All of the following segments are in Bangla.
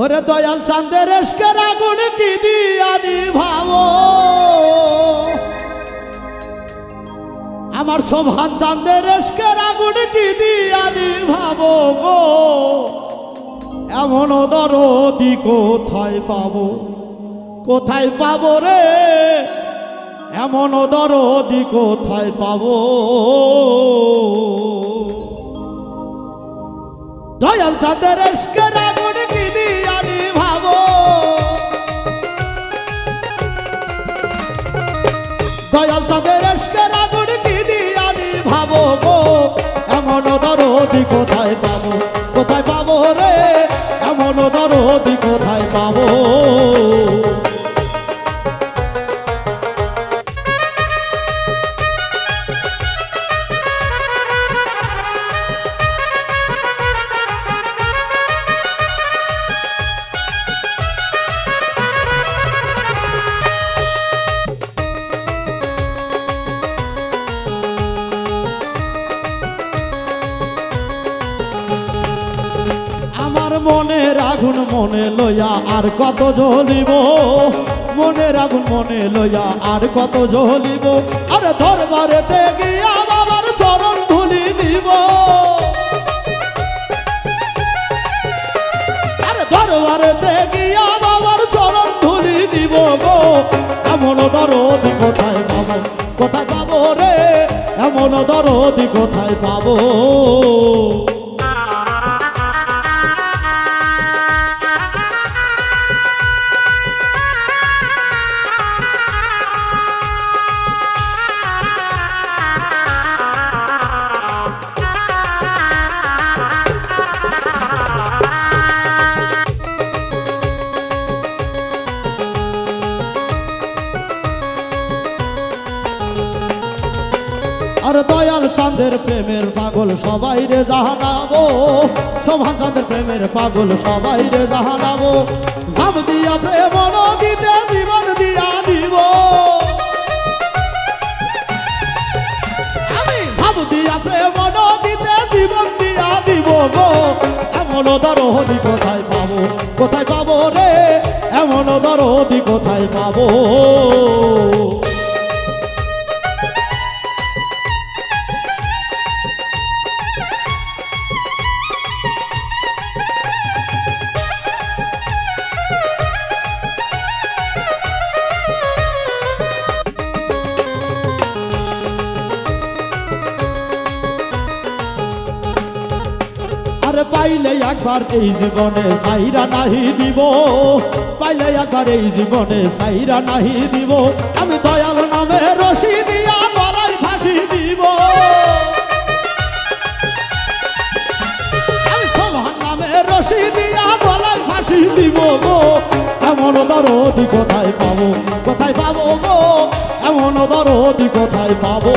ওরে দয়াল চাঁদের এসকের আগুন কি দিয়া নিভাবো, আমার সোভান চাঁদের এসকের আগুন কি দিয়া নিভাবো গো, এমন দরদি কোথায় পাবো, কোথায় পাবো রে, এমন দরদি কোথায় পাবো। দয়াল চাঁদের এসকের আগুন কি দিয়া নিভাবো, দয়াল চাঁদের এসকের আগুন কি দিয়া নিভাবো গো, এমন দরদি কোথায় পাবো, কোথায় পাবো রে, এমন দরদি কোথায় পাবো। মনের আগুন মনে লইয়া আর কত জ্বলিব, মনের আগুন মনে লইয়া আর কত জ্বলিব, আরে দরবারেতে গিয়া বাবার চরণ ধুলি দিব, আরে দরবারেতে গিয়া বাবার চরণ ধুলি দিব গো, এমন দরদি কোথায় পাবো, কোথায় পাবো রে, এমন দরদি কোথায় পাবো। আর দয়াল চাঁদের প্রেমের পাগল সবাই রে জানাবো, সোভান চাঁদের প্রেমের পাগল সবাই রে জানাবো, ঝাঁপ দিয়া প্রেম নদীতে জীবন দিয়া দিব, আমি ঝাঁপ দিয়া প্রেম নদীতে জীবন দিয়া দিব গো, এমন দরদি কোথায় পাবো, কোথায় পাবো রে, এমন দরদি কোথায় পাবো। আরে পাইলে একবার এই জীবনে সাইরা নাহি দিব, পাইলে একবার এই জীবনে সাইরা নাহি দিব, আমি দয়াল নামে রশি দিয়া গলায় ফাঁসি দিব, আমি সোভান নামে রশি দিয়া গলায় ফাঁসি দিব গো, এমন দরদি কোথায় পাবো, কোথায় পাবো গো, এমন দরদি কোথায় পাবো।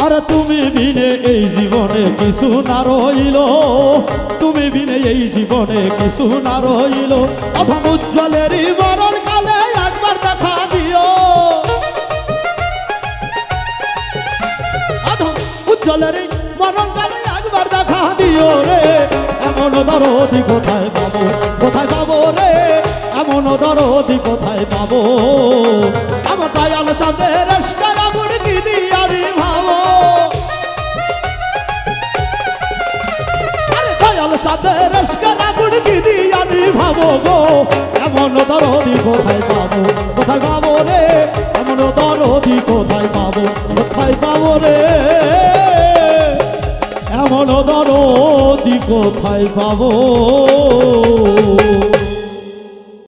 আর তুমি বিনে এই জীবনে কিছু না রইল, তুমি বিনে এই জীবনে কিছু না রইল, অথম উজ্জ্বলেরই মরণ কালে একবার দেখা দিও, অথম উজ্জ্বলেরই মরণ কালে একবার দেখা দিও রে, এমন দরদি কোথায় পাবো, কোথায় পাবো রে, এমন দরদি কোথায় পাবো। আমার দয়াল চাঁদের এসকের আগুন কি দিয়া নিভাবো, চাঁদের এসকের আগুন কি দিয়া নিভাবো গো, এমন দরদি কোথায় পাবো, কোথায় পাবো রে, এমন দরদি কোথায় পাবো, কোথায় পাবো রে, এমন দরদি কোথায় পাবো।